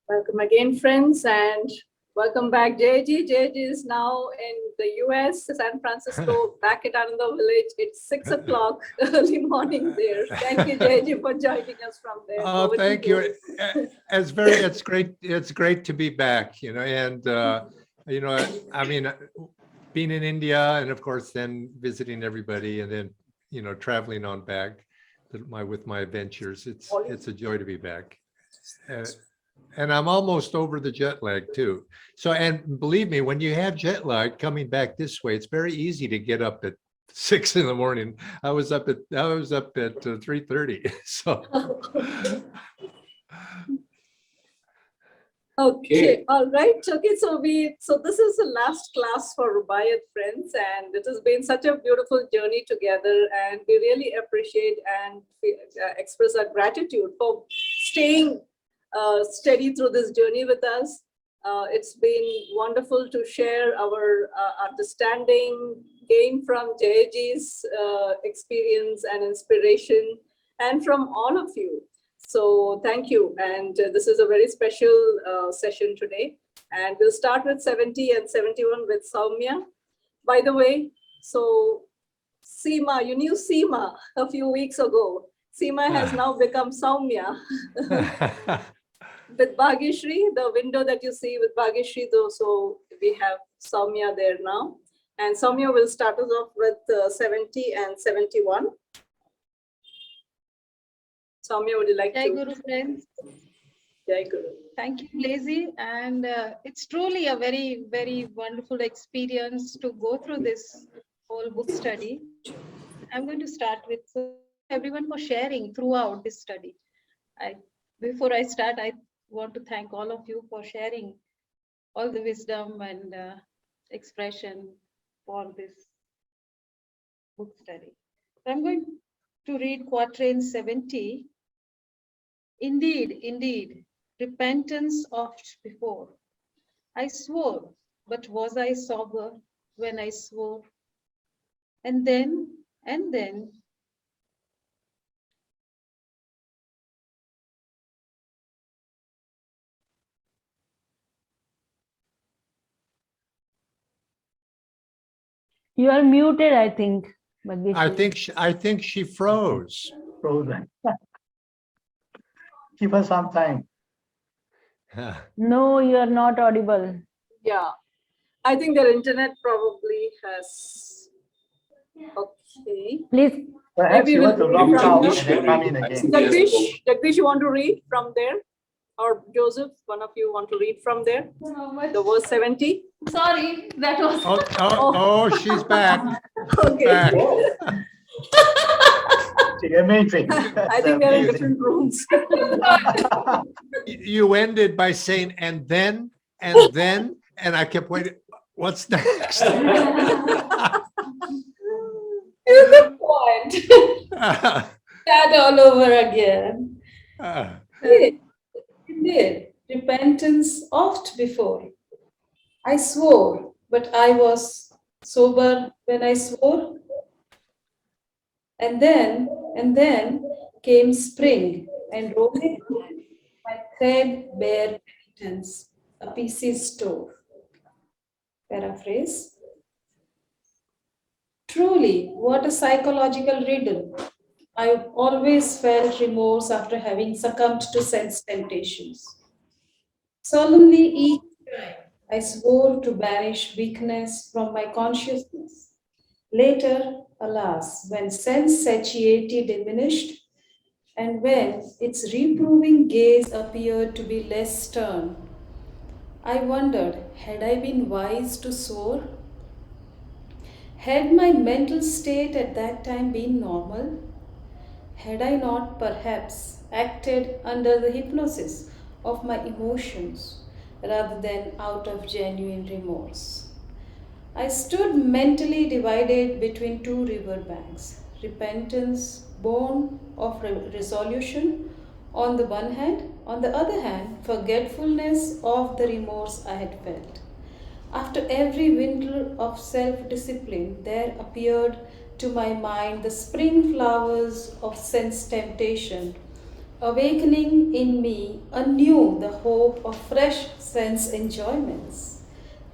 Welcome again, friends, and welcome back, JG. JG is now in the US, San Francisco, back at Ananda Village. It's 6 o'clock early morning there. Thank you, JG, for joining us from there. Oh, Over to thank you. you. It's great. It's great to be back, and I mean, being in India and of course then visiting everybody and then, traveling on back with my adventures. It's a joy to be back. Uh, and I'm almost over the jet lag too. So, and believe me, when you have jet lag coming back this way, it's very easy to get up at 6 in the morning. I was up at 3:30. So Okay, all right. Okay, so this is the last class for Rubaiyat friends, and it has been such a beautiful journey together, and we really appreciate and express our gratitude for staying steady through this journey with us. It's been wonderful to share our understanding, gain from JG's experience and inspiration, and from all of you. So thank you. And this is a very special session today. And we'll start with 70 and 71 with Soumya. By the way, so Seema, you knew Seema a few weeks ago. Seema has now become Soumya. With Bhagyashree, the window that you see with Bhagyashree, though, so we have Soumya there now. And Soumya will start us off with 70 and 71. Soumya, would you like Jai to? Guru, friends. Jai Guru. Thank you, Lazy. And it's truly a very, very wonderful experience to go through this whole book study. I'm going to start with everyone for sharing throughout this study. Before I start, I want to thank all of you for sharing all the wisdom and expression for this book study. So I'm going to read quatrain 70. Indeed, repentance oft before. I swore, but was I sober when I swore? And then, You are muted, I think. Bhagyashree. I think she froze. Frozen. Give us some time. No, you are not audible. Yeah, I think their internet probably has. Okay. Please. Perhaps Maybe you want to we'll log out and Jagdish, then come in again. Jagdish, you want to read from there? Or Joseph, one of you want to read from there? The verse 70? sorry, that was. She's back. Okay. Back. Amazing. I think they're in different rooms. You ended by saying, and then, and I kept waiting. What's next? Here's the point. Start all over again. Indeed, repentance oft before. I swore, but I was sober when I swore. And then came spring and rolling my threadbare penitence, a PC store. Paraphrase. Truly, what a psychological riddle. I always felt remorse after having succumbed to sense temptations. Solemnly each time, I swore to banish weakness from my consciousness. Later, alas, when sense satiety diminished, and when its reproving gaze appeared to be less stern, I wondered, had I been wise to soar? Had my mental state at that time been normal? Had I not perhaps acted under the hypnosis of my emotions rather than out of genuine remorse? I stood mentally divided between two river banks, repentance born of resolution on the one hand, on the other hand, forgetfulness of the remorse I had felt. After every winter of self discipline, there appeared to my mind the spring flowers of sense temptation, awakening in me anew the hope of fresh sense enjoyments.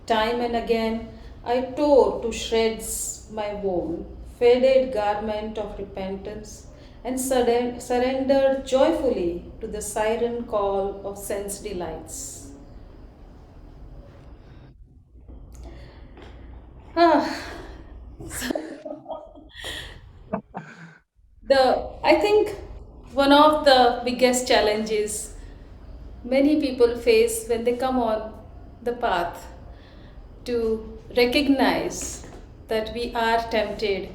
Time and again I tore to shreds my worn, faded garment of repentance and surrendered joyfully to the siren call of sense delights. Ah, I think one of the biggest challenges many people face when they come on the path to recognize that we are tempted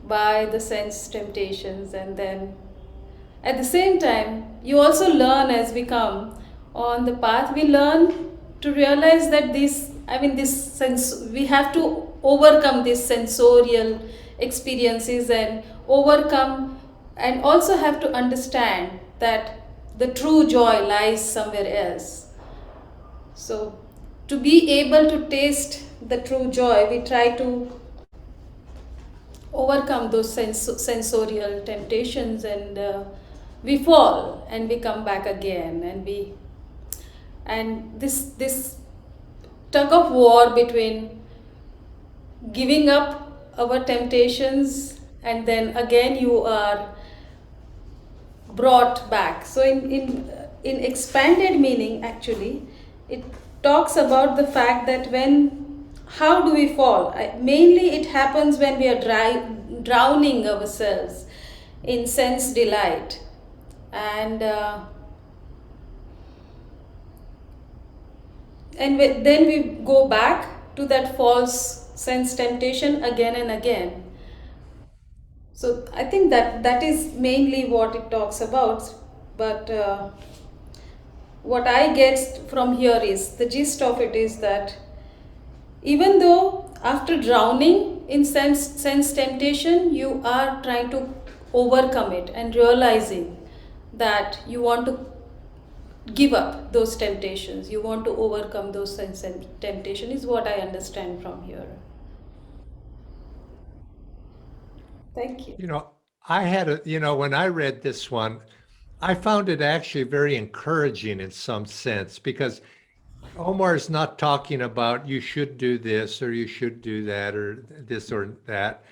by the sense temptations, and then at the same time you also learn as we come on the path, we learn to realize that this sense, we have to overcome these sensorial experiences and overcome, and also have to understand that the true joy lies somewhere else. So to be able to taste the true joy, we try to overcome those sensorial temptations, and we fall and we come back again, and this tug of war between giving up our temptations and then again you are brought back. So in expanded meaning, actually, it talks about the fact that how do we fall? Mainly it happens when we are drowning ourselves in sense delight, and then we go back to that false sense temptation again and again. So I think that is mainly what it talks about. But what I get from here is, the gist of it is that even though after drowning in sense temptation, you are trying to overcome it and realizing that you want to give up those temptations, you want to overcome those sense temptation, is what I understand from here. Thank you. You know, I had when I read this one, I found it actually very encouraging in some sense, because Omar is not talking about you should do this or you should do that or this or that,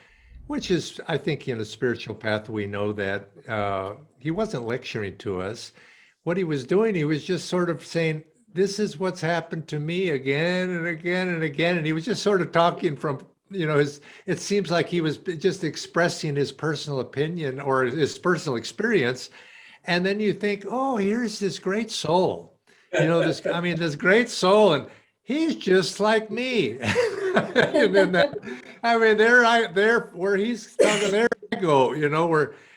which is, I think, in a spiritual path, we know that he wasn't lecturing to us. What he was doing, he was just sort of saying, this is what's happened to me again and again and again. And he was just sort of talking from, it seems like he was just expressing his personal opinion or his personal experience. And then you think, oh, here's this great soul, this great soul, and he's just like me. And then there where he's talking, there I go,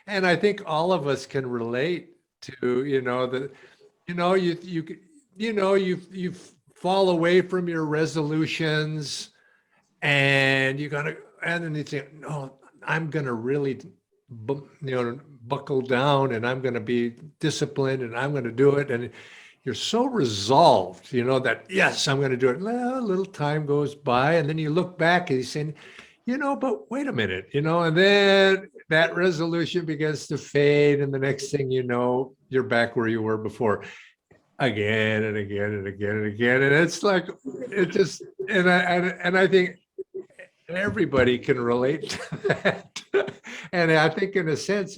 and I think all of us can relate to, you fall away from your resolutions, and and then you think, no, I'm gonna really, buckle down, and I'm gonna be disciplined, and I'm gonna do it, and you're so resolved, that yes, I'm gonna do it. Well, a little time goes by, and then you look back and you're saying, but wait a minute, and then that resolution begins to fade, and the next thing you know, you're back where you were before, again and again and again and again, and it's like it just, and I think everybody can relate to that, and I think in a sense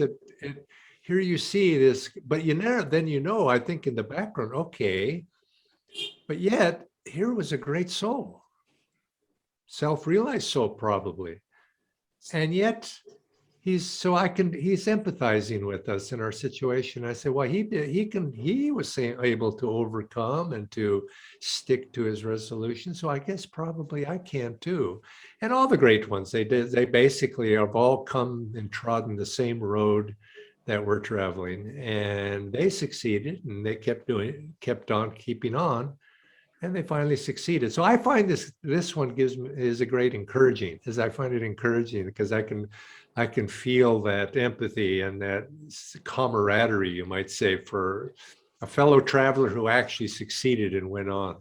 here you see this, but I think in the background, okay, but yet here was a great soul, self-realized soul probably, and yet he's empathizing with us in our situation. I say, well, he was able to overcome and to stick to his resolution. So I guess probably I can too. And all the great ones, they basically have all come and trodden the same road that we're traveling, and they succeeded, and they kept on keeping on, and they finally succeeded. So I find this one is a great encouraging, as I find it encouraging, because I can feel that empathy and that camaraderie, you might say, for a fellow traveler who actually succeeded and went on.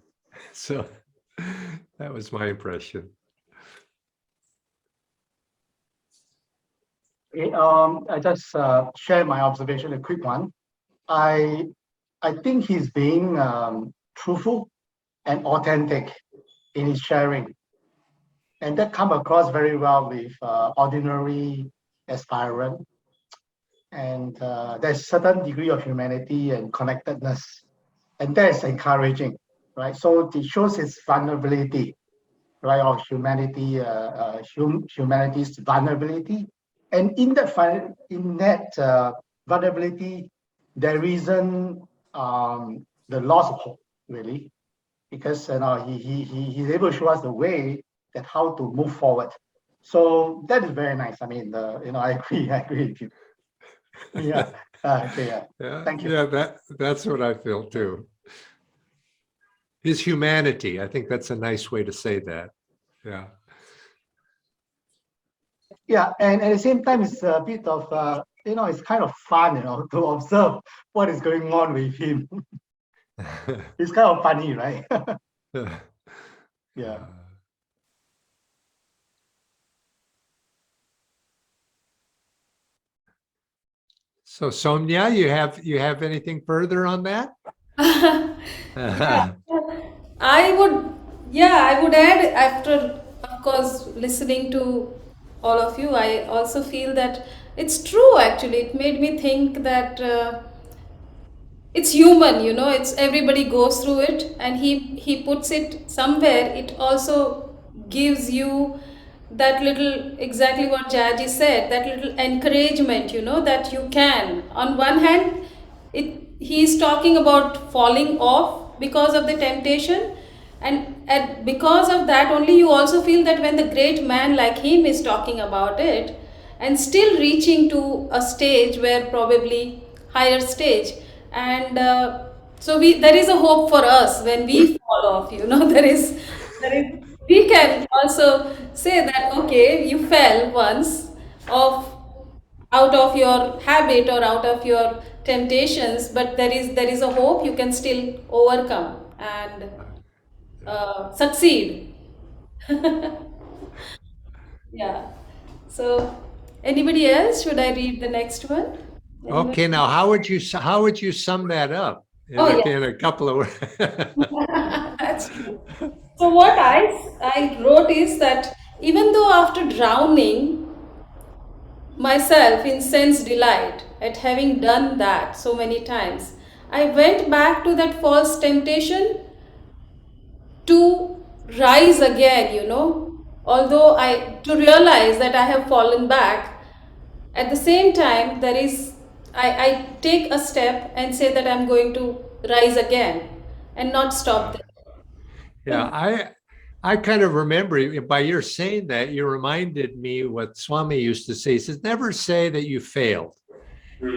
So that was my impression. I just share my observation, a quick one. I think he's being truthful and authentic in his sharing, and that come across very well with ordinary aspirant. And there's certain degree of humanity and connectedness, and that is encouraging, right? So it shows his vulnerability, right, of humanity, humanity's vulnerability, and in that vulnerability, there isn't the loss of hope, really, because he's able to show us the way that how to move forward. So that is very nice. I mean, I agree with you. Yeah. Okay. Yeah. Yeah, Thank you. yeah, that's what I feel too. His humanity, I think that's a nice way to say that. Yeah. Yeah, and at the same time, it's a bit of it's kind of fun, to observe what is going on with him. It's kind of funny, right? Yeah. So Sonia, you have anything further on that? I would add after, of course, listening to all of you, I also feel that it's true actually. It made me think that it's human, it's everybody goes through it, and he puts it somewhere. It also gives you that little, exactly what Jaji said, that little encouragement, that you can. On one hand, he's talking about falling off because of the temptation, and because of that only you also feel that when the great man like him is talking about it and still reaching to a stage where probably higher stage, and so there is a hope for us when we fall off, there is we can also say that okay, you fell once of out of your habit or out of your temptations, but there is a hope. You can still overcome and succeed. Yeah. So anybody else? Should I read the next one? Anybody? Okay, now how would you sum that up Oh, yeah. in a couple of words? That's true. So what I wrote is that even though after drowning myself in sense delight at having done that so many times, I went back to that false temptation to rise again, although to realize that I have fallen back. At the same time, I take a step and say that I'm going to rise again and not stop there. Yeah, I kind of remember by your saying that, you reminded me what Swami used to say. He says, never say that you failed.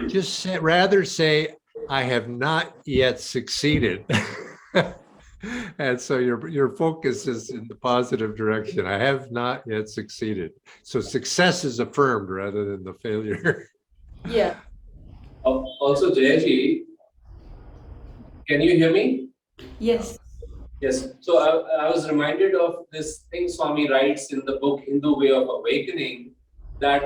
Just rather say, I have not yet succeeded. And so your focus is in the positive direction. I have not yet succeeded. So success is affirmed rather than the failure. Yeah. Also, Jayaji, can you hear me? Yes. Yes. So I was reminded of this thing Swami writes in the book Hindu Way of Awakening, that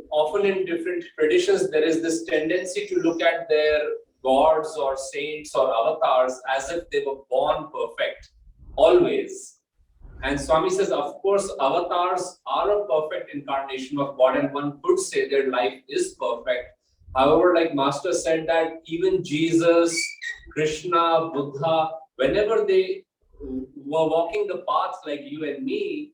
often in different traditions there is this tendency to look at their gods or saints or avatars as if they were born perfect, always. And Swami says, of course, avatars are a perfect incarnation of God, and one could say their life is perfect. However, like Master said, that even Jesus, Krishna, Buddha, whenever they were walking the path like you and me,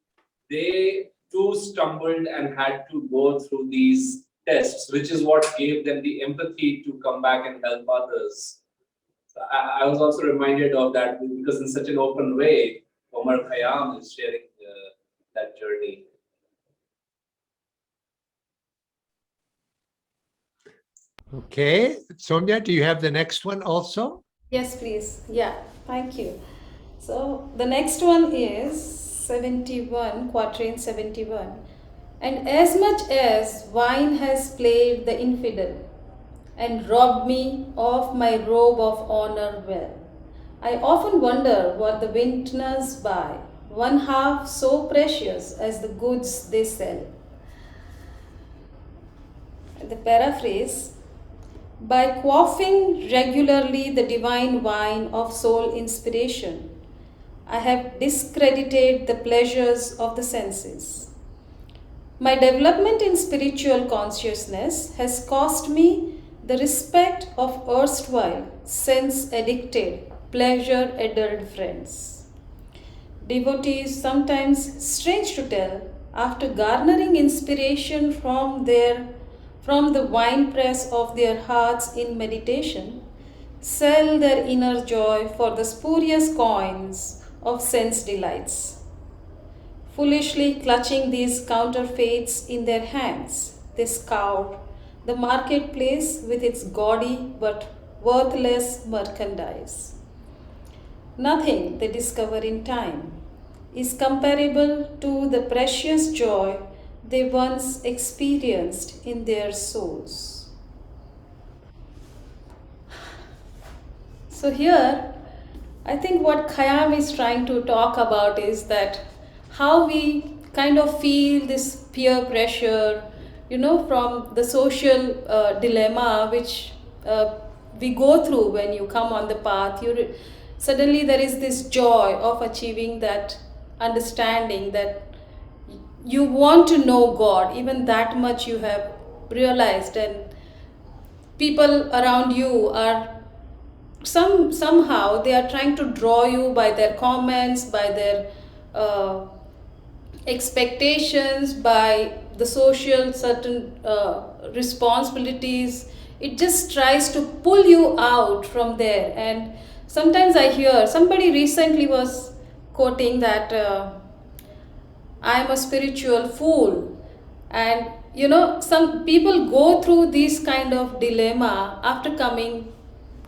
they too stumbled and had to go through these tests, which is what gave them the empathy to come back and help others. So I was also reminded of that because in such an open way, Omar Khayyam is sharing that journey. Okay, Sonia, do you have the next one also? Yes, please. Yeah, thank you. So the next one is 71, quatrain 71. And as much as wine has played the infidel and robbed me of my robe of honor well, I often wonder what the vintners buy, one half so precious as the goods they sell. The paraphrase: by quaffing regularly the divine wine of soul inspiration, I have discredited the pleasures of the senses. My development in spiritual consciousness has cost me the respect of erstwhile sense addicted, pleasure addled friends. Devotees, sometimes strange to tell, after garnering inspiration from the winepress of their hearts in meditation, sell their inner joy for the spurious coins of sense delights. Foolishly clutching these counterfeits in their hands, they scour the marketplace with its gaudy but worthless merchandise. Nothing they discover in time is comparable to the precious joy they once experienced in their souls. So, here, I think what Khayyam is trying to talk about is that how we kind of feel this peer pressure, from the social dilemma which we go through when you come on the path. Suddenly there is this joy of achieving that understanding that you want to know God, even that much you have realized, and people around you are somehow they are trying to draw you by their comments, by their expectations, by the social certain responsibilities. It just tries to pull you out from there. And sometimes I hear somebody recently was quoting that I am a spiritual fool. And some people go through this kind of dilemma after coming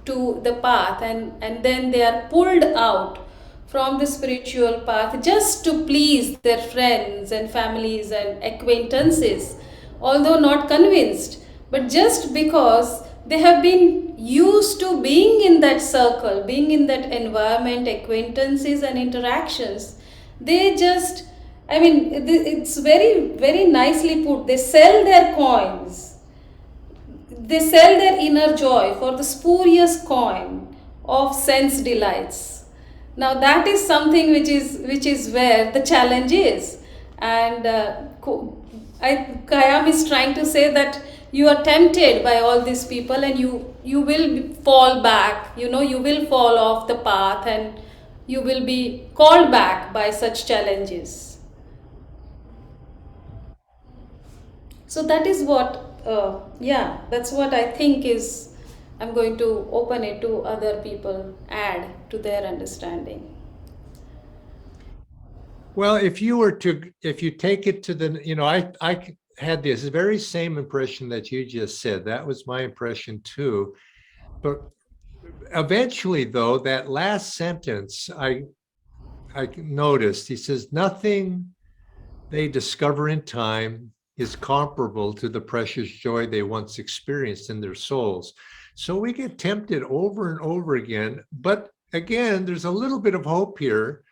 to the path, and then they are pulled out from the spiritual path just to please their friends and families and acquaintances, although not convinced, but just because they have been used to being in that circle, being in that environment, acquaintances and interactions. They just, I mean, it's very, very nicely put. They sell their coins, they sell their inner joy for the spurious coin of sense delights. Now that is something which is where the challenge is, and Khayyam is trying to say that you are tempted by all these people, and you will fall back. You will fall off the path, and you will be called back by such challenges. So that is what, that's what I think is. I'm going to open it to other people, add to their understanding. Well, if you take it to the, I had this very same impression that you just said. That was my impression too. But eventually, though, that last sentence, I noticed, he says, nothing they discover in time is comparable to the precious joy they once experienced in their souls. So we get tempted over and over again. But again, there's a little bit of hope here,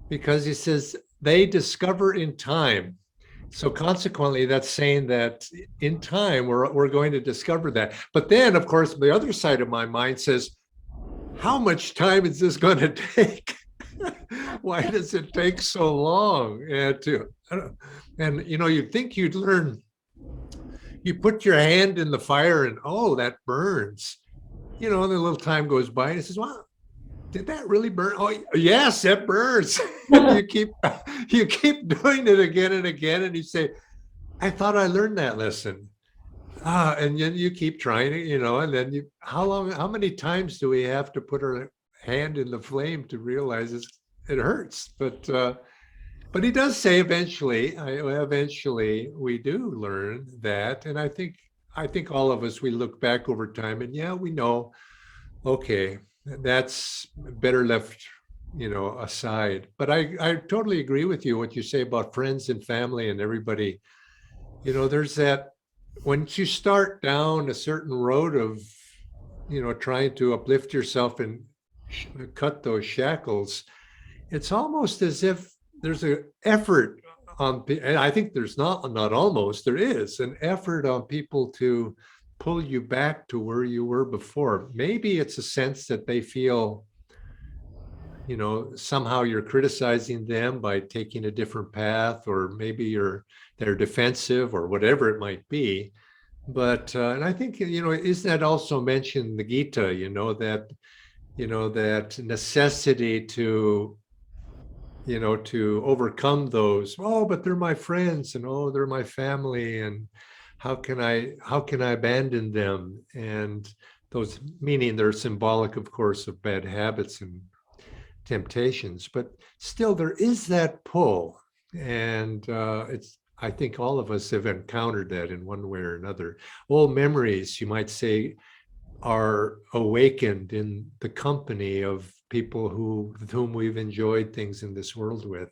because he says they discover in time. So consequently, that's saying that in time, we're going to discover that. But then, of course, the other side of my mind says, how much time is this going to take? Why does it take so long? And you'd think you'd learn. You put your hand in the fire and, oh, that burns. And a little time goes by and he says, well, did that really burn? Oh, yes, it burns. you keep doing it again and again, and you say, I thought I learned that lesson. And then you keep trying it, and then how many times do we have to put our hand in the flame to realize it hurts? But he does say eventually we do learn that. And I think all of us, we look back over time and we know, okay, that's better left, aside. But I totally agree with you, what you say about friends and family and everybody. There's that, once you start down a certain road of, trying to uplift yourself and cut those shackles, it's almost as if there's an effort on, and I think there's there is an effort on people to pull you back to where you were before. Maybe it's a sense that they feel, you know, somehow you're criticizing them by taking a different path, or maybe they're defensive or whatever it might be. But and I think, you know, isn't that also mentioned in the Gita, you know, that necessity to, you know, to overcome those, oh, but they're my friends, and oh, they're my family, and how can I abandon them? And those, meaning they're symbolic, of course, of bad habits and temptations, but still there is that pull. And I think all of us have encountered that in one way or another. Old memories, you might say, are awakened in the company of people with whom we've enjoyed things in this world with.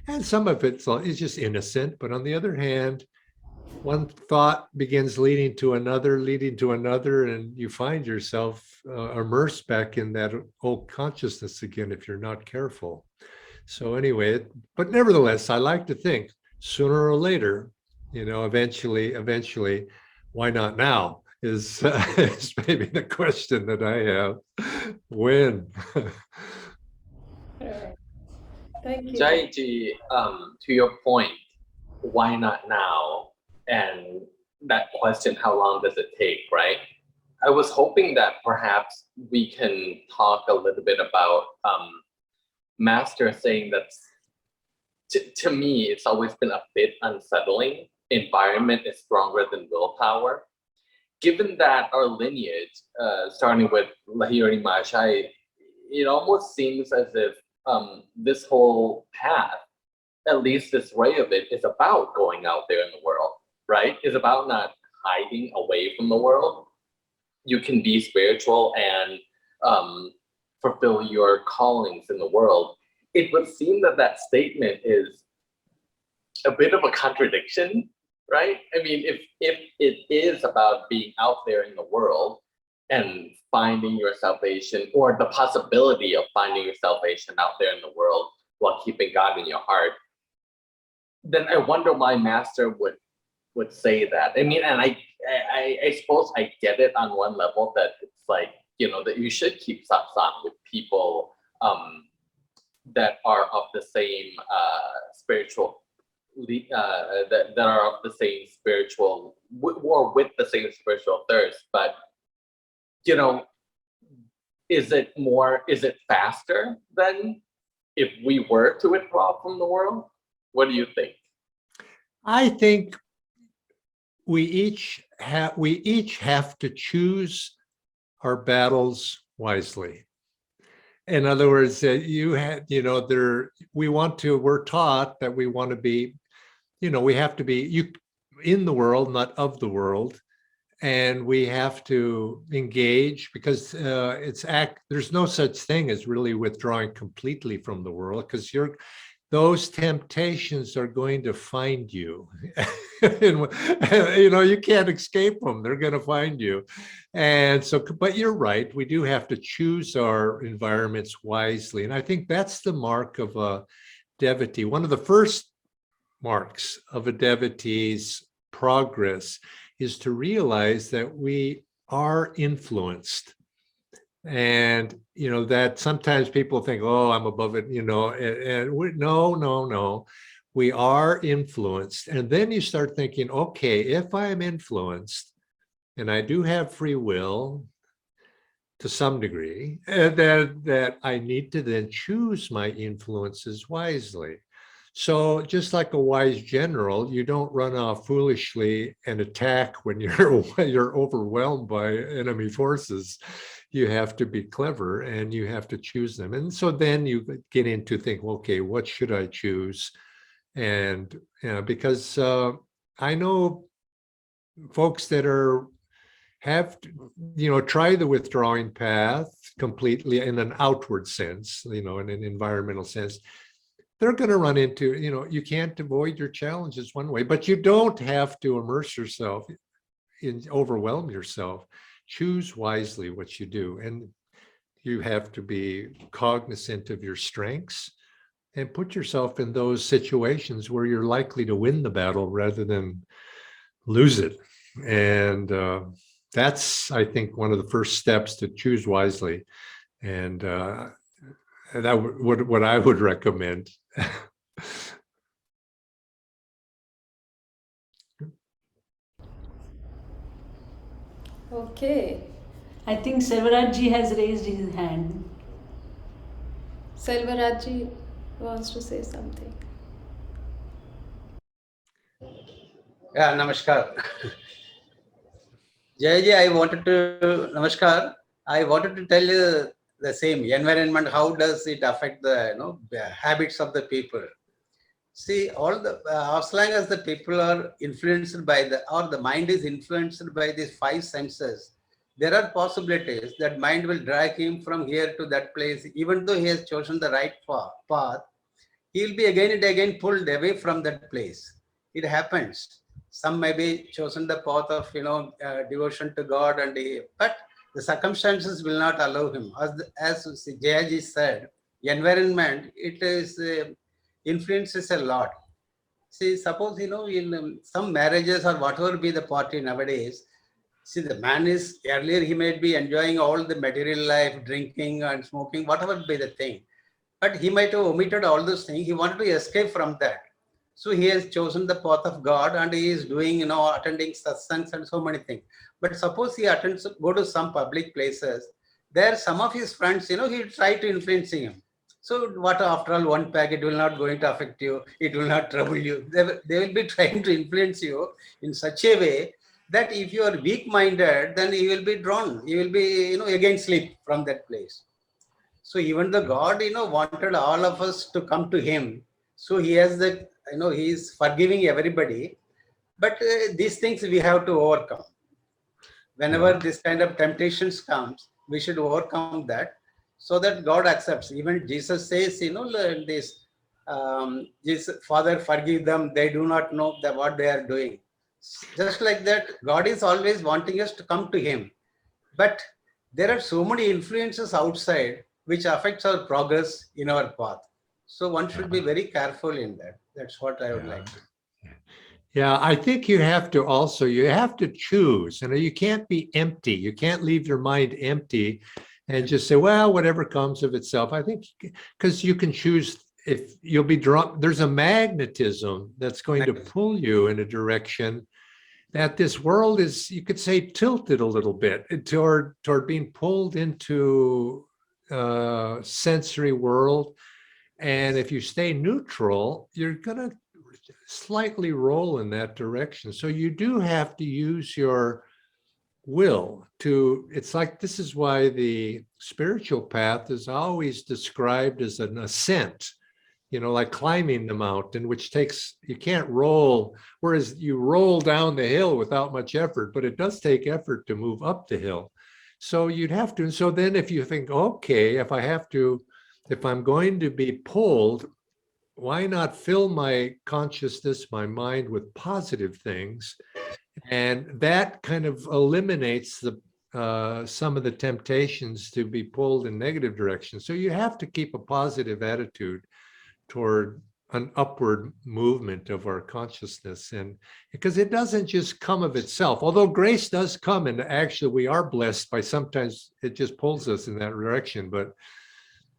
And some of it's just innocent, but on the other hand, one thought begins leading to another, and you find yourself immersed back in that old consciousness again if you're not careful. So anyway, but nevertheless, I like to think sooner or later, you know, eventually, why not now is maybe the question that I have. When? Thank you. Jaiji, to your point, why not now? And that question, how long does it take, right? I was hoping that perhaps we can talk a little bit about Master saying that to me, it's always been a bit unsettling. Environment is stronger than willpower. Given that our lineage, starting with Lahiri Mahashaya, it almost seems as if this whole path, at least this way of it, is about going out there in the world, right? It's about not hiding away from the world. You can be spiritual and fulfill your callings in the world. It would seem that that statement is a bit of a contradiction, right? I mean, if it is about being out there in the world and finding your salvation, or the possibility of finding your salvation out there in the world while keeping God in your heart, then I wonder why Master would say that. I mean, and I suppose I get it on one level, that it's like, you know, that you should keep satsang with people that are of the same spiritual, that are of the same spiritual, or with the same spiritual thirst. But, you know, is it faster than if we were to withdraw from the world? What do you think? I think we each have to choose our battles wisely. In other words, we're taught that we want to be, you know, we have to be in the world, not of the world. And we have to engage, because there's no such thing as really withdrawing completely from the world, because those temptations are going to find you. And, you know, you can't escape them. They're going to find you. And so, but you're right, we do have to choose our environments wisely. And I think that's the mark of a devotee. One of the first marks of a devotee's progress is to realize that we are influenced. And, you know, that sometimes people think, oh, I'm above it, you know, and no, we are influenced. And then you start thinking, okay, if I am influenced, and I do have free will to some degree, that I need to then choose my influences wisely. So just like a wise general, you don't run off foolishly and attack when you're overwhelmed by enemy forces. You have to be clever and you have to choose them. And so then you get into think, okay, what should I choose? And because I know folks that have try the withdrawing path completely in an outward sense, you know, in an environmental sense. They're going to run into, you know, you can't avoid your challenges one way, but you don't have to immerse yourself overwhelm yourself. Choose wisely what you do. And you have to be cognizant of your strengths and put yourself in those situations where you're likely to win the battle rather than lose it. And that's, I think, one of the first steps to choose wisely. And that what I would recommend. Okay. I think Selvaraj has raised his hand. Selvarajji wants to say something. Yeah, namaskar. Jayaji, namaskar. I wanted to tell you the same environment. How does it affect the habits of the people? See, all the as long as the people are influenced by the mind is influenced by these five senses, there are possibilities that mind will drag him from here to that place, even though he has chosen the right path. He will be again and again pulled away from that place. It happens. Some may be chosen the path of devotion to God, but the circumstances will not allow him. As Jayaji said, environment it is influences a lot. See, suppose in some marriages or whatever be the party nowadays. See, the man is earlier he might be enjoying all the material life, drinking and smoking, whatever be the thing. But he might have omitted all those things. He wanted to escape from that. So he has chosen the path of God and he is doing, attending satsangs and so many things. But suppose he go to some public places, there some of his friends, he try to influence him. So what after all, one packet will not going to affect you. It will not trouble you. They will be trying to influence you in such a way that if you are weak-minded, then you will be drawn. You will be, again slip from that place. So even the God, wanted all of us to come to him. So he has that, he is forgiving everybody. But these things we have to overcome. Whenever this kind of temptations comes, we should overcome that so that God accepts. Even Jesus says, this, Jesus, Father, forgive them. They do not know what they are doing. Just like that, God is always wanting us to come to him. But there are so many influences outside which affects our progress in our path. So one should be very careful in that. That's what I would like to. Yeah, I think you have to choose. You can't be empty. You can't leave your mind empty and just say, well, whatever comes of itself. I think because you can choose if you'll be drawn. There's a magnetism that's going to pull you in a direction that this world is, you could say, tilted a little bit toward being pulled into sensory world. And if you stay neutral, you're going to slightly roll in that direction. So you do have to use your will to, it's like, this is why the spiritual path is always described as an ascent, like climbing the mountain, which takes, you can't roll, whereas you roll down the hill without much effort, but it does take effort to move up the hill. So you'd have to, and so then if you think, okay, if I'm going to be pulled, why not fill my consciousness, my mind with positive things? And that kind of eliminates some of the temptations to be pulled in negative directions. So you have to keep a positive attitude toward an upward movement of our consciousness. And because it doesn't just come of itself, although grace does come, and actually we are blessed by, sometimes it just pulls us in that direction. But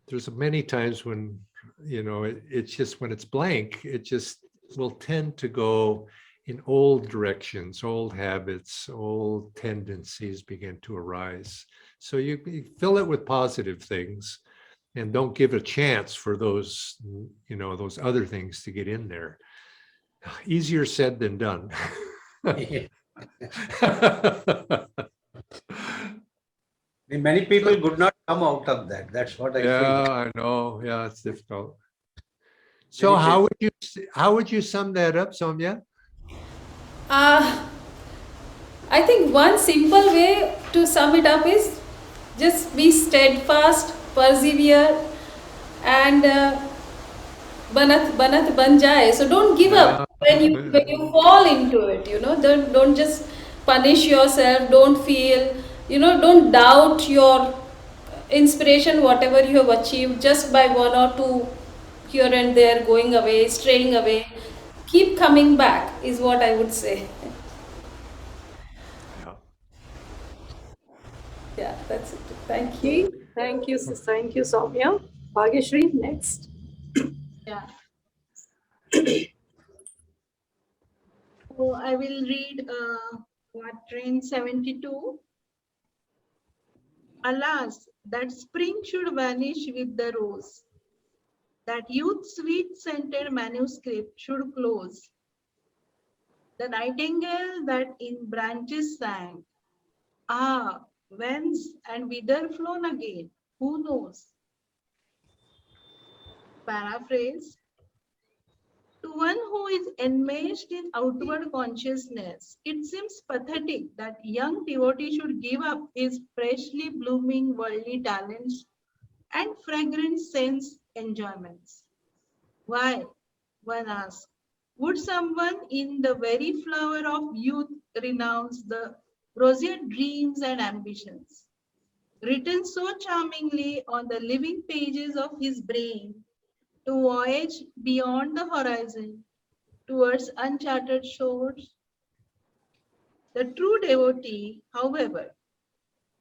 there's many times when, it's just, when it's blank, it just will tend to go in old directions, old habits, old tendencies begin to arise. So you fill it with positive things and don't give a chance for those, those other things to get in there. Easier said than done. Many people could not come out of that. That's what I feel. I know. Yeah, it's difficult. So how would you sum that up, Soumya? I think one simple way to sum it up is just be steadfast, persevere, and banat ban jaye. So don't give up when you fall into it. Don't just punish yourself. Don't feel, don't doubt your inspiration, whatever you have achieved, just by one or two here and there going away, straying away. Keep coming back is what I would say. Yeah, that's it. Thank you. Okay, thank you, thank you, Soumya. Bhagyashree, next. Yeah. So I will read quatrain 72. Alas, that spring should vanish with the rose, that youth's sweet-scented manuscript should close. The nightingale that in branches sang, ah, whence and whither flown again, who knows? Paraphrase. To one who is enmeshed in outward consciousness, it seems pathetic that young devotee should give up his freshly blooming worldly talents and fragrant sense enjoyments. Why? One asks. Would someone in the very flower of youth renounce the roseate dreams and ambitions, written so charmingly on the living pages of his brain, to voyage beyond the horizon towards uncharted shores? The true devotee, however,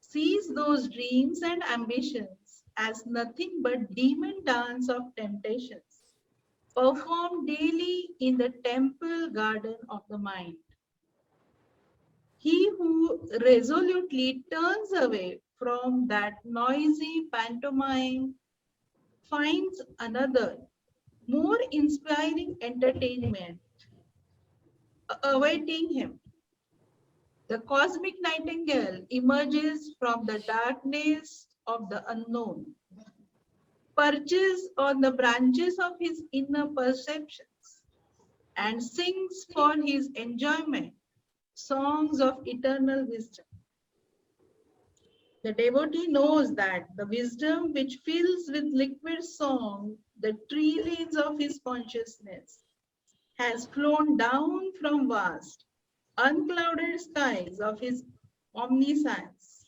sees those dreams and ambitions as nothing but demon dance of temptations, performed daily in the temple garden of the mind. He who resolutely turns away from that noisy pantomime finds another, more inspiring entertainment awaiting him. The cosmic nightingale emerges from the darkness of the unknown, perches on the branches of his inner perceptions, and sings for his enjoyment songs of eternal wisdom. The devotee knows that the wisdom which fills with liquid song the trillions of his consciousness has flown down from vast, unclouded skies of his omniscience.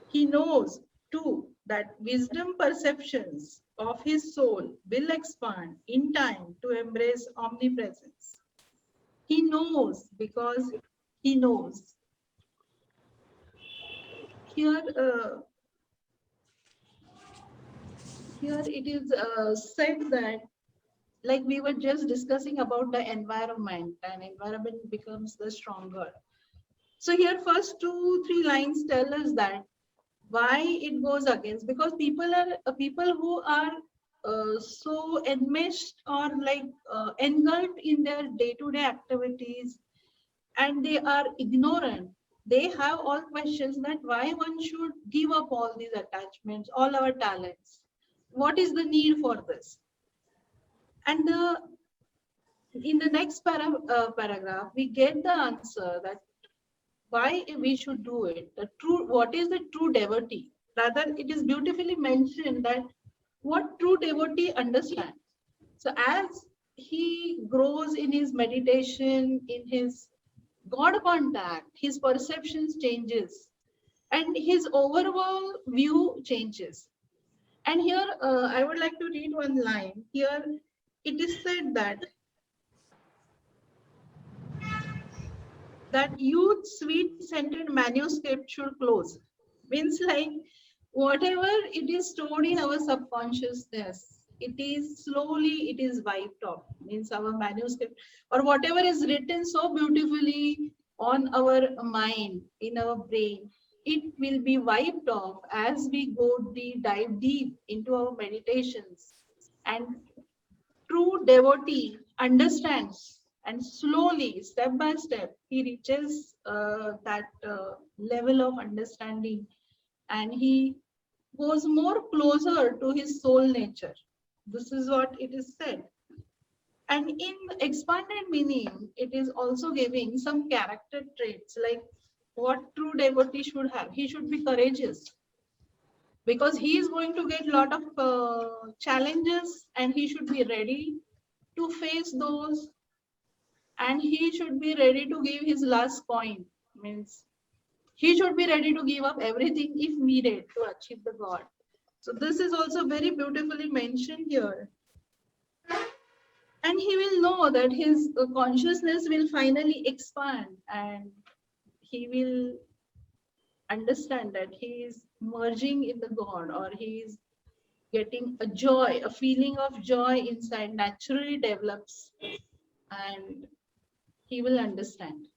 He knows, too, that wisdom perceptions of his soul will expand in time to embrace omnipresence. He knows because he knows. Here, here it is said that, like we were just discussing about the environment, and environment becomes the stronger. So here, first 2-3 lines tell us that why it goes against, because people are people who are so enmeshed or like engulfed in their day-to-day activities, and they are ignorant. They have all questions that why one should give up all these attachments, all our talents. What is the need for this? And in the next paragraph, we get the answer that why we should do it. The true, what is the true devotee? Rather, it is beautifully mentioned that what true devotee understands. So as he grows in his meditation, in his God contact, his perceptions changes, and his overall view changes. And here, I would like to read one line. Here, it is said that youth sweet-scented manuscript should close. Means like whatever it is stored in our subconsciousness, it is wiped off. Means our manuscript or whatever is written so beautifully on our mind, in our brain, it will be wiped off as we dive deep into our meditations. And true devotee understands, and slowly, step by step, he reaches that level of understanding, and he goes more closer to his soul nature. This is what it is said. And in expanded meaning, it is also giving some character traits, like what true devotee should have. He should be courageous, because he is going to get a lot of challenges, and he should be ready to face those, and he should be ready to give his last coin. Means he should be ready to give up everything if needed to achieve the God. So this is also very beautifully mentioned here. And he will know that his consciousness will finally expand, and he will understand that he is merging in the God, or he is getting a joy, a feeling of joy inside naturally develops, and he will understand.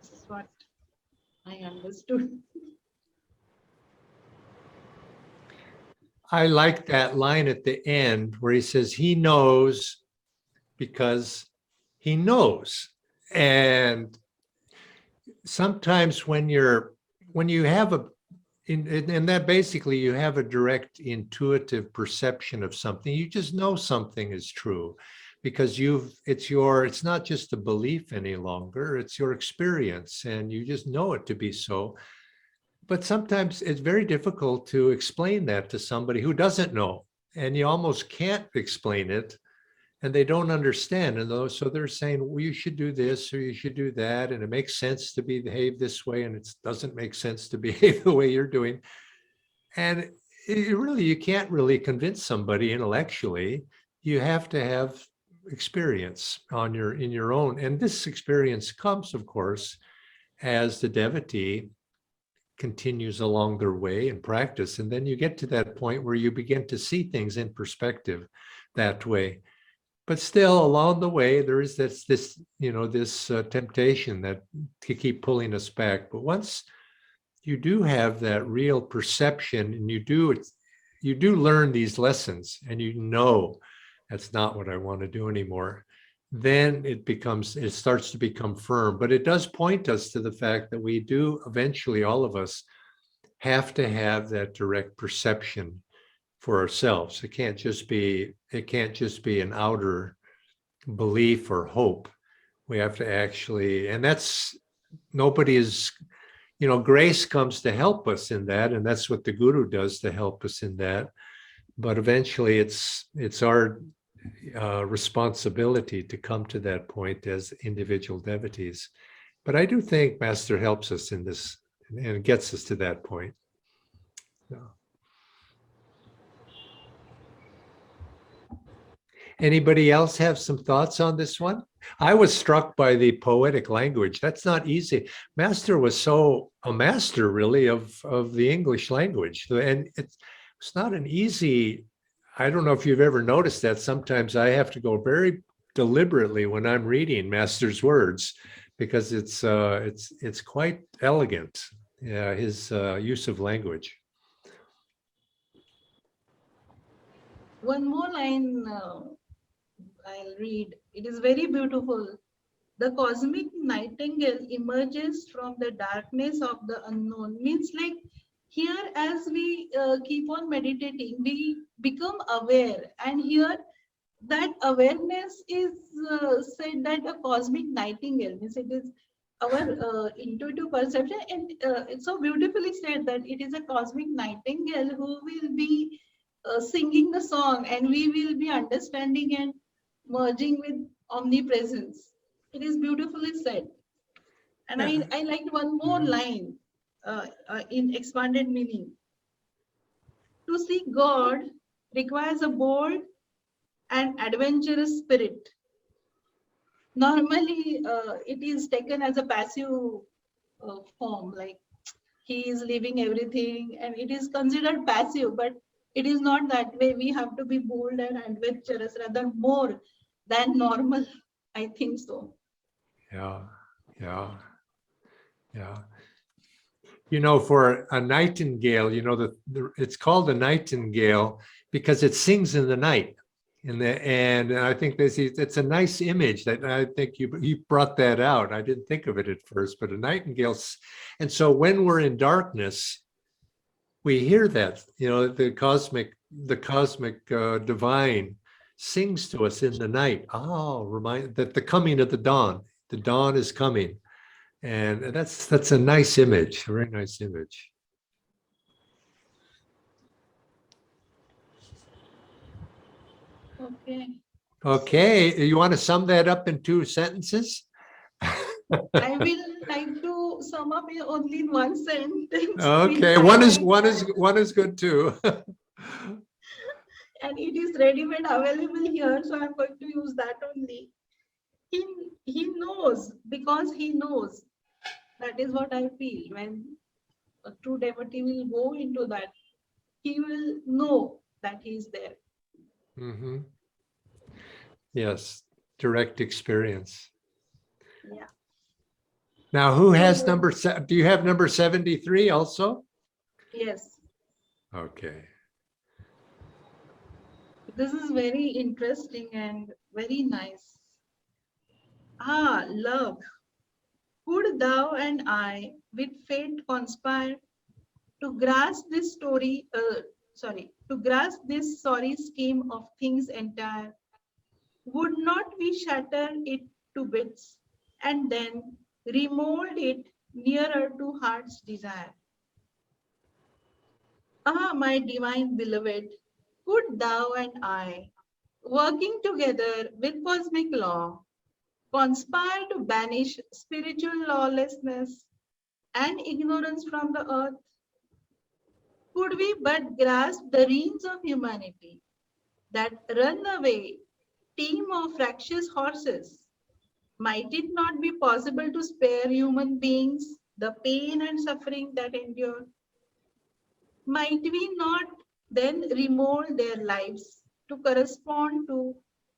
This is what I understood. I like that line at the end where he says he knows because he knows. And sometimes when you have and that basically you have a direct intuitive perception of something, you just know something is true because it's not just a belief any longer, it's your experience and you just know it to be so. But sometimes it's very difficult to explain that to somebody who doesn't know, and you almost can't explain it, and they don't understand. And so they're saying, well, you should do this or you should do that, and it makes sense to behave this way, and it doesn't make sense to behave the way you're doing. And you can't really convince somebody intellectually. You have to have experience in your own. And this experience comes, of course, as the devotee continues along their way and practice. And then you get to that point where you begin to see things in perspective that way. But still along the way, there is this temptation that to keep pulling us back. But once you do have that real perception and you do learn these lessons and you know that's not what I want to do anymore, then it starts to become firm. But it does point us to the fact that we do eventually, all of us, have to have that direct perception for ourselves. It can't just be an outer belief or hope. We have to actually, and grace comes to help us in that, and that's what the Guru does to help us in that. But eventually it's our responsibility to come to that point as individual devotees. But I do think Master helps us in this and gets us to that point. So. Anybody else have some thoughts on this one? I was struck by the poetic language. That's not easy. Master was a master really of the English language. And it's not an easy, I don't know if you've ever noticed that sometimes I have to go very deliberately when I'm reading Master's words because it's quite elegant, his use of language. One more line I'll read. It is very beautiful. The cosmic nightingale emerges from the darkness of the unknown. Means like here, as we keep on meditating, we become aware, and here that awareness is said that a cosmic nightingale means it is our intuitive perception, and it's so beautifully said that it is a cosmic nightingale who will be singing the song, and we will be understanding and merging with omnipresence. It is beautifully said. And I liked one more line in expanded meaning. To seek God requires a bold and adventurous spirit. Normally, it is taken as a passive form, like he is leaving everything, and it is considered passive, but it is not that way. We have to be bold and adventurous, rather more than normal. I think so. Yeah. For a nightingale, it's called a nightingale because it sings in the night. And I think it's a nice image that I think you brought that out. I didn't think of it at first, but a nightingale. And so when we're in darkness, we hear that, the cosmic divine sings to us in the night. Remind that the coming of the dawn is coming. And that's a nice image, a very nice image. Okay, you want to sum that up in 2 sentences? I will like to sum up it only in one sentence. Okay, one is good too. And it is ready-made available here, so I'm going to use that only. He knows because he knows. That is what I feel. When a true devotee will go into that, he will know that he is there. Mhm. Yes, direct experience. Yeah. Now, who has So- number, do you have number 73 also? Yes. Okay. This is very interesting and very nice. Ah, love. Could thou and I, with fate conspire to grasp this to grasp this sorry scheme of things entire? Would not we shatter it to bits and then remold it nearer to heart's desire? Ah, my divine beloved, could thou and I, working together with cosmic law, conspire to banish spiritual lawlessness and ignorance from the earth? Could we but grasp the reins of humanity that run away team of fractious horses, might it not be possible to spare human beings the pain and suffering that endure? Might we not then remold their lives to correspond to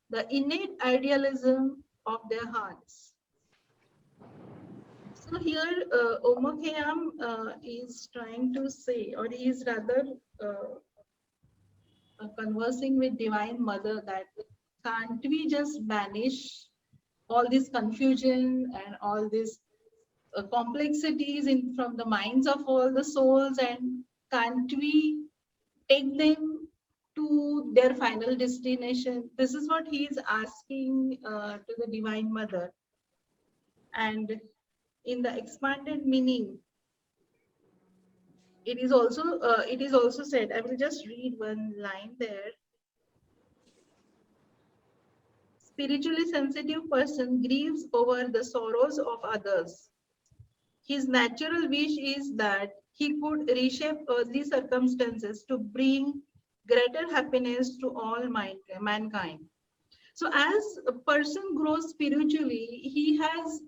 the innate idealism of their hearts? So here, Omar Khayyam is trying to say, or he is rather conversing with Divine Mother, that can't we just banish all this confusion and all these complexities in from the minds of all the souls, and can't we take them to their final destination? This is what he is asking to the Divine Mother. And in the expanded meaning, it is also said, I will just read one line there. Spiritually sensitive person grieves over the sorrows of others. His natural wish is that he could reshape earthly circumstances to bring greater happiness to all mankind. So as a person grows spiritually, he has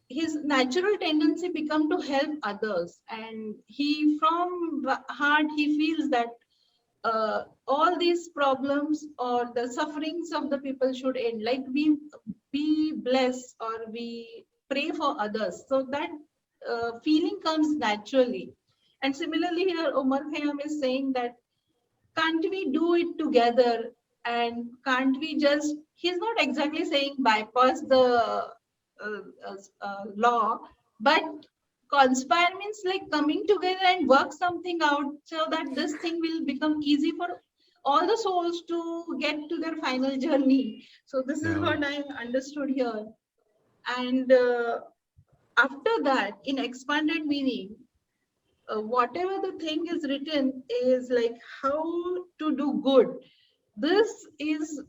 his natural tendency become to help others, and he from heart he feels that all these problems or the sufferings of the people should end, like we bless or we pray for others, so that feeling comes naturally. And similarly here Omar Khayyam is saying that can't we do it together, and can't we just, he's not exactly saying bypass the law, but conspire means like coming together and work something out so that this thing will become easy for all the souls to get to their final journey. So this is Yeah. what I understood here. And after that, in expanded meaning, whatever the thing is written is like how to do good. This is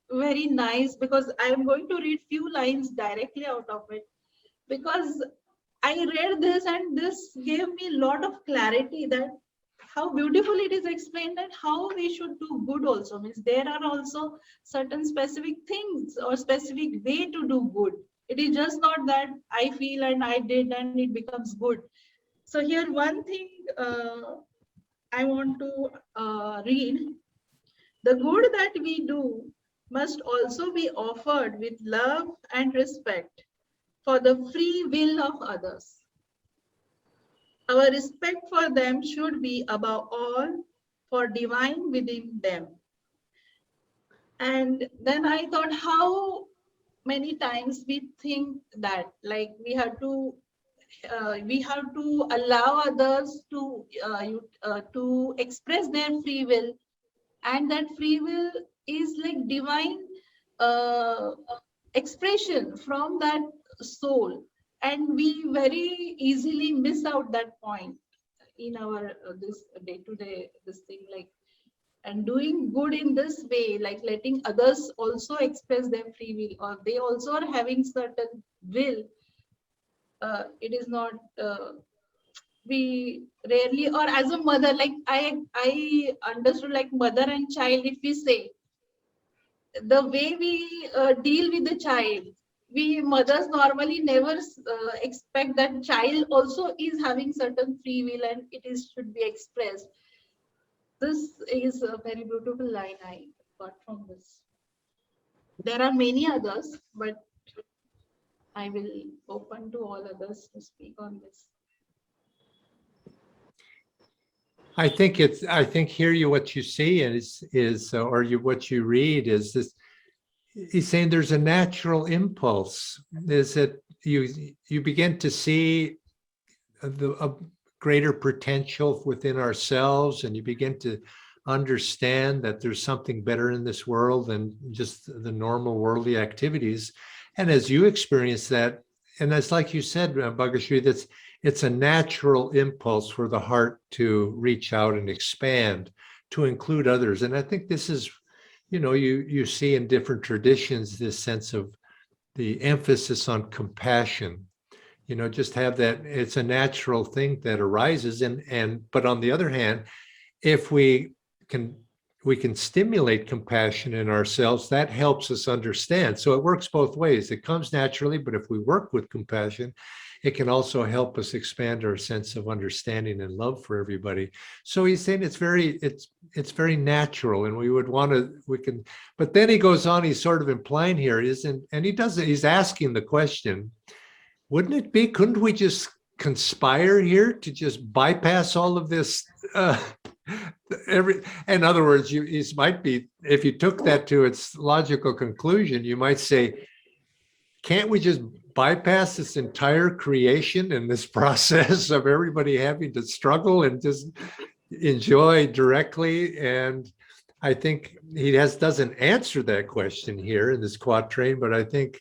very nice, because I am going to read few lines directly out of it, because I read this and this gave me a lot of clarity that how beautiful it is explained, and how we should do good also. Means there are also certain specific things or specific way to do good. It is just not that I feel and I did and it becomes good. So here one thing I want to read. The good that we do must also be offered with love and respect for the free will of others. Our respect for them should be above all for divine within them. And then I thought how many times we think that like we have to allow others to express their free will, and that free will is like divine uh, expression from that soul, and we very easily miss out that point in our this day to day this thing, like, and doing good in this way, like letting others also express their free will, or they also are having certain will. It is not we rarely, or as a mother, like I understood, like mother and child, if we say the way we deal with the child, we mothers normally never expect that child also is having certain free will and should be expressed. This is a very beautiful line I got from this. There are many others, but I will open to all others to speak on this. I think here what you see what you read is this. He's saying there's a natural impulse, is that you begin to see a greater potential within ourselves, and you begin to understand that there's something better in this world than just the normal worldly activities. And as you experience that, and that's like you said, Bhagyashree, it's a natural impulse for the heart to reach out and expand, to include others. And I think this is, you see in different traditions this sense of the emphasis on compassion. Just have that. It's a natural thing that arises, but on the other hand, if we can stimulate compassion in ourselves, that helps us understand. So it works both ways. It comes naturally, but if we work with compassion, it can also help us expand our sense of understanding and love for everybody. So he's saying it's very natural, and but then he goes on, he's sort of implying here, he's asking the question, couldn't we just conspire here to just bypass all of this? In other words, if you took that to its logical conclusion, you might say, can't we just bypass this entire creation and this process of everybody having to struggle and just enjoy directly? And I think he doesn't answer that question here in this quatrain, but I think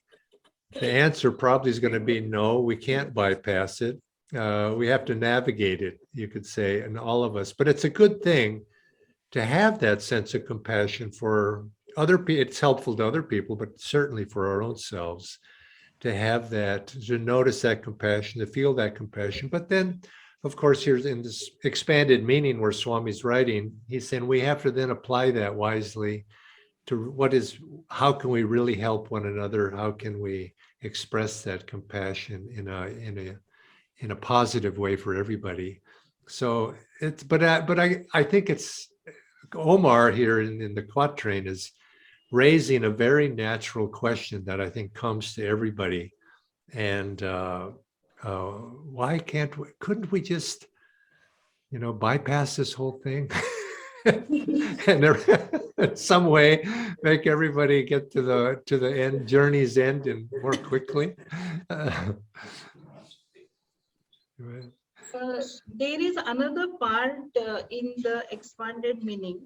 the answer probably is going to be no, we can't bypass it. We have to navigate it, you could say, and all of us. But it's a good thing to have that sense of compassion for other people. It's helpful to other people, but certainly for our own selves, to have that, to notice that compassion, to feel that compassion. But then, of course, here's in this expanded meaning where Swami's writing, he's saying we have to then apply that wisely to how can we really help one another? How can we express that compassion in a positive way for everybody? So I think it's Omar here in the quatrain is raising a very natural question that I think comes to everybody. And couldn't we just, bypass this whole thing and in some way make everybody get to the journey's end and more quickly? There is another part in the expanded meaning,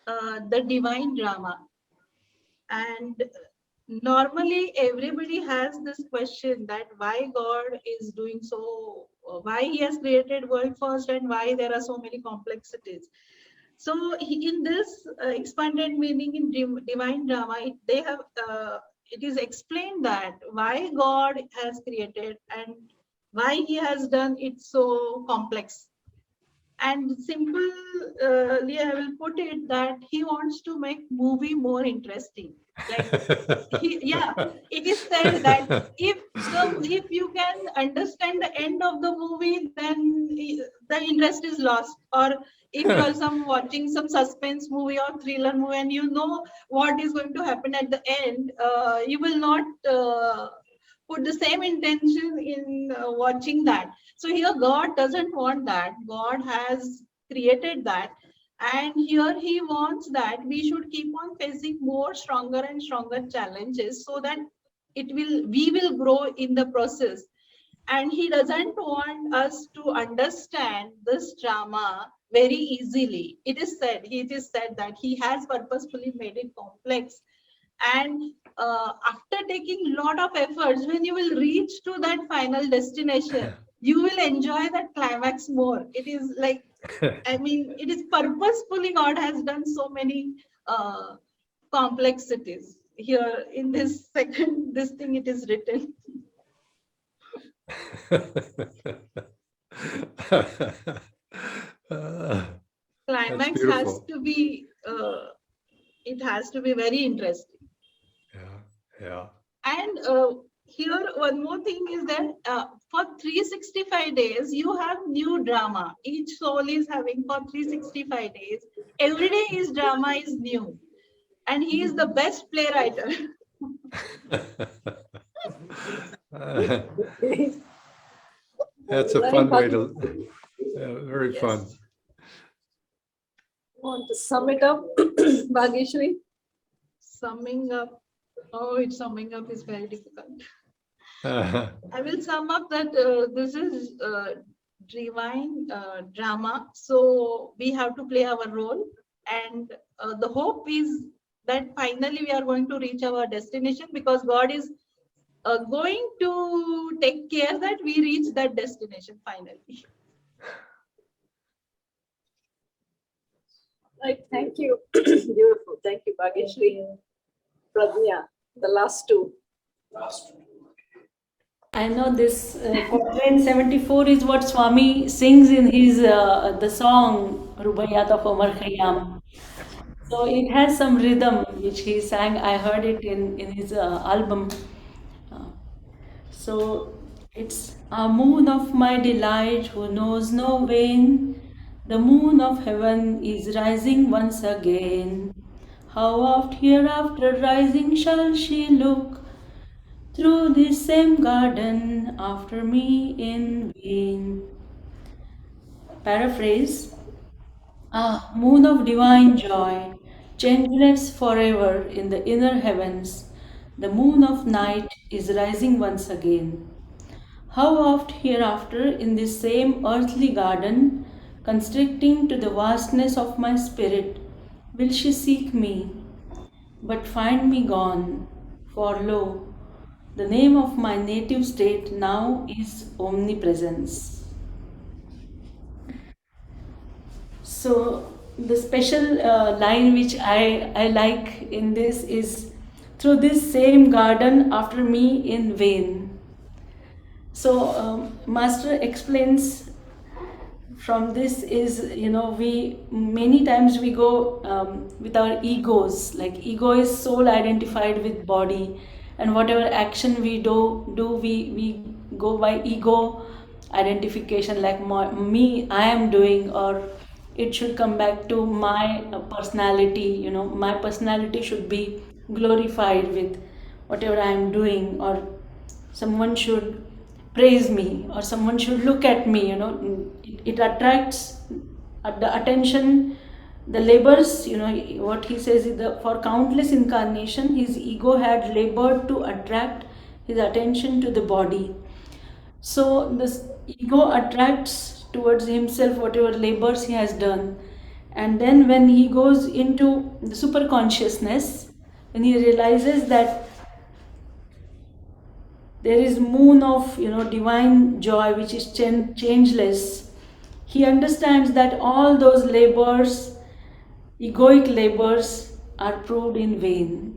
the divine drama. And normally everybody has this question that why God is doing so, why he has created world first, and why there are so many complexities. So in this expanded meaning in divine drama, it is explained that why God has created and why he has done it so complex. And simply I will put it that he wants to make movie more interesting. It is said that if you can understand the end of the movie, then the interest is lost. Or if you are watching some suspense movie or thriller movie and you know what is going to happen at the end, you will not put the same intention in watching that. So here God doesn't want that. God has created that. And here he wants that we should keep on facing more stronger and stronger challenges so that we will grow in the process. And he doesn't want us to understand this drama very easily. It is said that he has purposefully made it complex. And after taking a lot of efforts, when you will reach to that final destination, you will enjoy that climax more. It is like, it is purposefully God has done so many complexities. Here in this thing it is written. Climax has to be, it has to be very interesting. Yeah. And here one more thing is that for 365 days you have new drama. Each soul is having for 365 days. Every day his drama is new, and he is the best playwright. That's a Very fun way fun. to, very Yes. fun. Want to sum it up, Bhageshri? Summing up. Oh, it's summing up is very difficult. I will sum up that this is divine drama. So we have to play our role, and the hope is that finally we are going to reach our destination, because God is going to take care that we reach that destination finally. Right, thank you. Beautiful. Thank you, Bhageshri. Pradnya, the last two. I know this Quatrain 74 is what Swami sings in his the song Rubaiyat of Omar Khayyam. So it has some rhythm which he sang. I heard it in his album. Uh, so it's a moon of my delight who knows no wane. The moon of heaven is rising once again. How oft hereafter rising shall she look through this same garden after me in vain? Paraphrase. Ah, moon of divine joy, changeless forever in the inner heavens, the moon of night is rising once again. How oft hereafter in this same earthly garden, constricting to the vastness of my spirit, will she seek me, but find me gone? For lo, the name of my native state now is omnipresence. So the special line which I like in this is through this same garden after me in vain. So Master explains from this is, we many times we go with our egos, like ego is soul identified with body, and whatever action we we go by ego identification, like me I am doing, or it should come back to my personality, my personality should be glorified with whatever I am doing, or someone should praise me, or someone should look at me, it attracts the attention, the labors, what he says is for countless incarnation his ego had labored to attract his attention to the body. So this ego attracts towards himself whatever labors he has done, and then when he goes into the super consciousness, when he realizes that there is moon of divine joy which is changeless, he understands that all those labors, egoic labors, are proved in vain.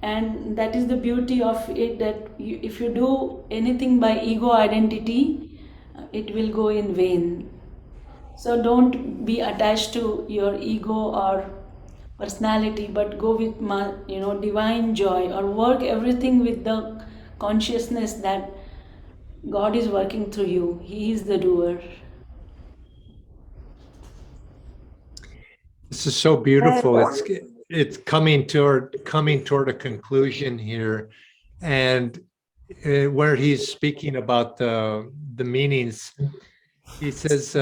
And that is the beauty of it, that if you do anything by ego identity, it will go in vain. So don't be attached to your ego or personality, but go with divine joy, or work everything with the consciousness that God is working through you. He is the doer. This is so beautiful. It's coming toward a conclusion here, and where he's speaking about the meanings, he says,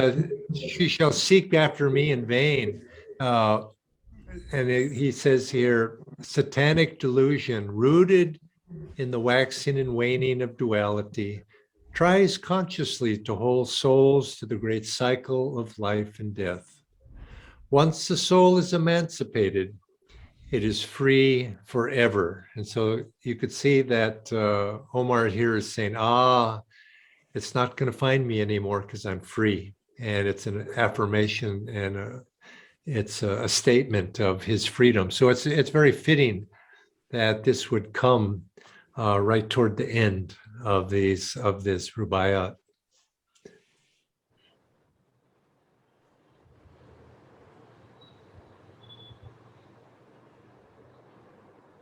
"She shall seek after me in vain," and he says here, "Satanic delusion rooted in the waxing and waning of duality tries consciously to hold souls to the great cycle of life and death. Once the soul is emancipated, it is free forever." And so you could see that Omar here is saying, it's not going to find me anymore because I'm free. And it's an affirmation, and it's a statement of his freedom. So it's very fitting that this would come right toward the end of this Rubaiyat.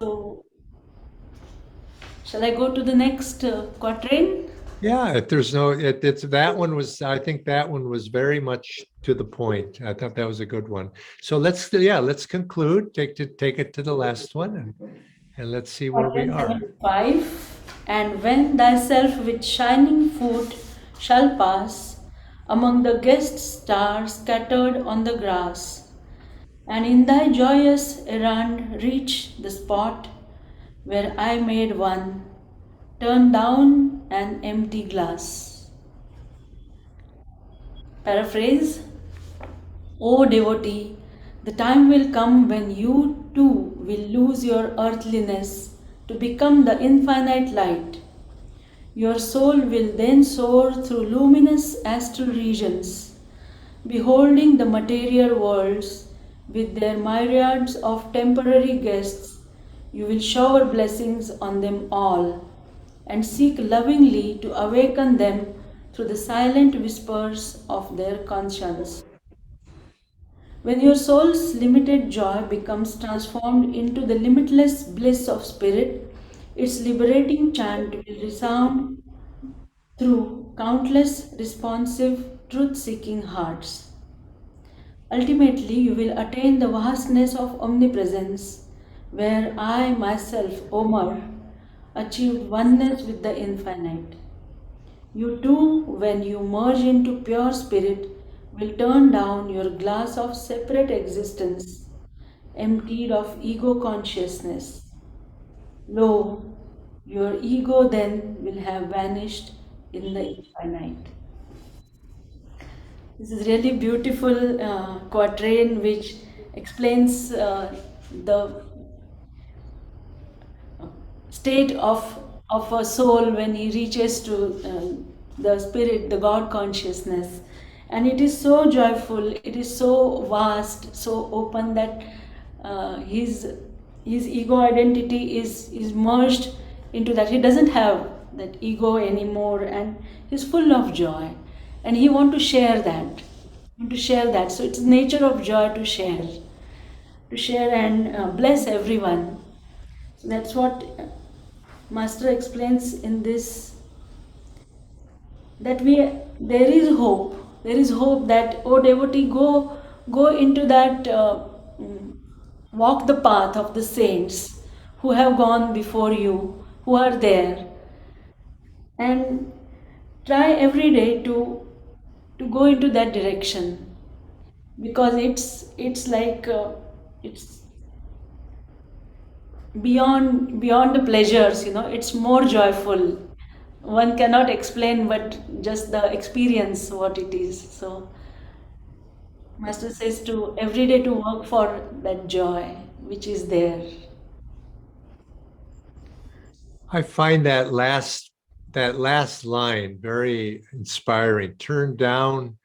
So Shall I go to the next quatrain? Yeah, if there's no, it's that one was, I think that one was very much to the point. I thought that was a good one. So let's conclude, take it to the last one and let's see where we Quatrain are. 75. And when thyself with shining foot shall pass among the guest stars scattered on the grass, and in thy joyous errand reach the spot where I made one, turn down an empty glass. Paraphrase. O devotee, the time will come when you too will lose your earthliness to become the infinite light. Your soul will then soar through luminous astral regions, beholding the material worlds with their myriads of temporary guests. You will shower blessings on them all and seek lovingly to awaken them through the silent whispers of their conscience. When your soul's limited joy becomes transformed into the limitless bliss of spirit, its liberating chant will resound through countless responsive, truth seeking hearts. Ultimately, you will attain the vastness of omnipresence, where I myself, Omar, achieved oneness with the infinite. You too, when you merge into pure spirit, will turn down your glass of separate existence, emptied of ego consciousness. Lo, your ego then will have vanished in the infinite. This is really beautiful quatrain which explains the state of a soul when he reaches to the spirit, the God consciousness. And it is so joyful, it is so vast, so open that his ego identity is merged into that. He doesn't have that ego anymore and he's full of joy. And he want to share that. Want to share that. So it's nature of joy to share and bless everyone. So that's what Master explains in this, that there is hope that, oh devotee, go into that, walk the path of the saints who have gone before you, who are there, and try every day to go into that direction, because it's like it's beyond the pleasures, it's more joyful. One cannot explain but just the experience what it is. So Master says to every day to work for that joy which is there. I find that last line very inspiring. Turn down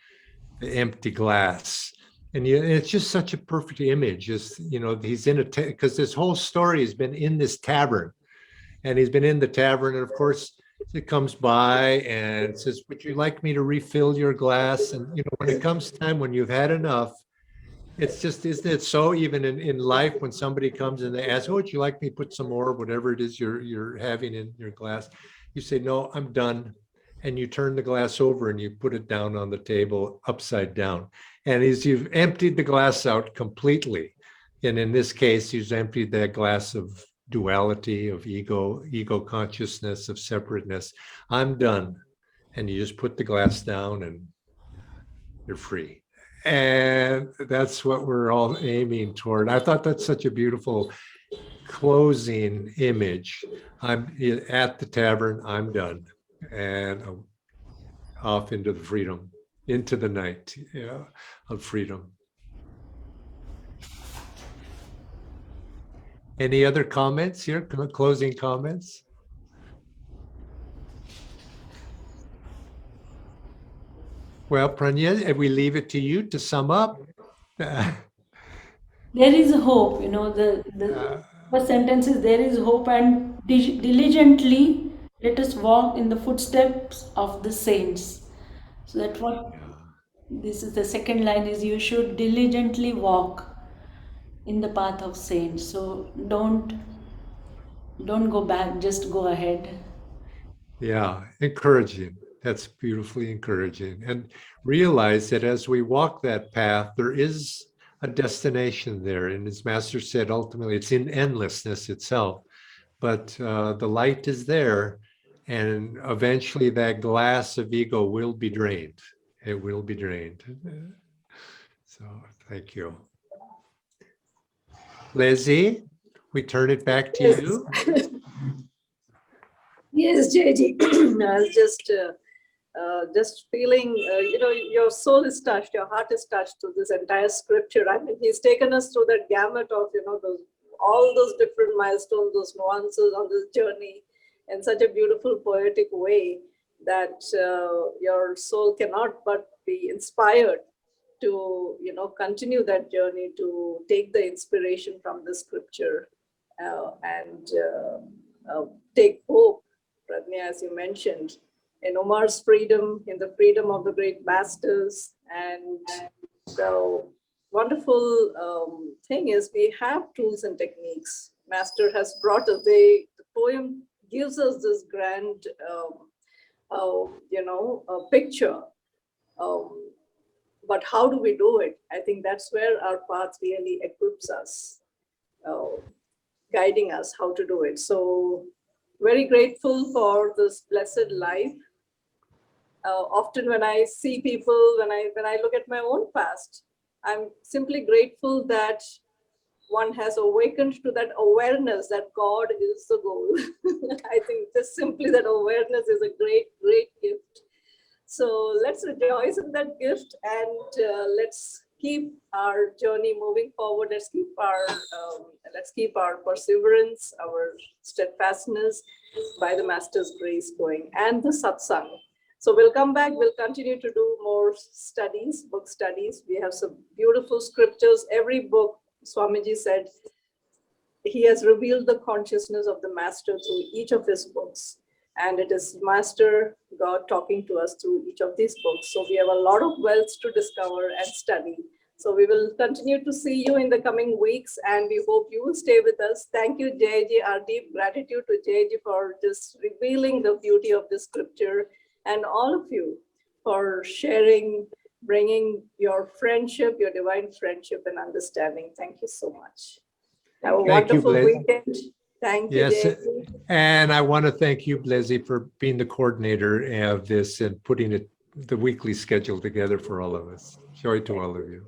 the empty glass. And it's just such a perfect image. Just, he's in because this whole story has been in this tavern, and he's been in the tavern, and of course it comes by and says, "Would you like me to refill your glass?" And when it comes time when you've had enough, it's just, isn't it so? Even in life, when somebody comes and they ask, "Oh, would you like me to put some more, whatever it is you're having in your glass?" You say, "No, I'm done." And you turn the glass over and you put it down on the table upside down. And you've emptied the glass out completely. And in this case, you've emptied that glass of duality, of ego consciousness, of separateness. I'm done. And you just put the glass down and you're free. And that's what we're all aiming toward. I thought that's such a beautiful closing image. I'm at the tavern, I'm done. And I'm off into the freedom, into the night of freedom. Any other comments here? Closing comments? Well, Pranya, we leave it to you to sum up. There is hope, the first sentence is, there is hope, and diligently let us walk in the footsteps of the saints. So that's what this is. The second line is, you should diligently walk in the path of saints. So don't Don't go back, just go ahead. Yeah, encouraging. That's beautifully encouraging. And realize that as we walk that path, there is a destination there. And as Master said, ultimately, it's in endlessness itself. But the light is there. And eventually, that glass of ego will be drained. It will be drained. So, thank you. Leslie, we turn it back to you. Yes, JG. I was just feeling, your soul is touched, your heart is touched through this entire scripture. I mean, he's taken us through that gamut of, all those different milestones, those nuances on this journey in such a beautiful, poetic way that your soul cannot but be inspired to, continue that journey, to take the inspiration from the scripture and take hope, Pradnya, as you mentioned, in Omar's freedom, in the freedom of the great masters. And the wonderful thing is we have tools and techniques. Master has brought us, the poem gives us this grand, picture. But how do we do it? I think that's where our path really equips us, guiding us how to do it. So very grateful for this blessed life. Often when I see people, when I look at my own past, I'm simply grateful that one has awakened to that awareness that God is the goal. I think just simply that awareness is a great, great gift. So let's rejoice in that gift and let's keep our journey moving forward. Let's keep our perseverance, our steadfastness by the Master's grace going, and the satsang. So we'll come back, we'll continue to do more studies, book studies. We have some beautiful scriptures. Every book, Swamiji said, he has revealed the consciousness of the Master through each of his books. And it is Master God talking to us through each of these books. So we have a lot of wealth to discover and study. So we will continue to see you in the coming weeks, and we hope you will stay with us. Thank you, Jayaji. Our deep gratitude to Jayaji for just revealing the beauty of this scripture, and all of you for sharing, bringing your friendship, your divine friendship and understanding. Thank you so much. Have a Thank you, wonderful Blaise. weekend. Thank you, Yes, Jayaji. and I want to thank you, Leslie, for being the coordinator of this and putting the weekly schedule together for all of us. Joy to all of you.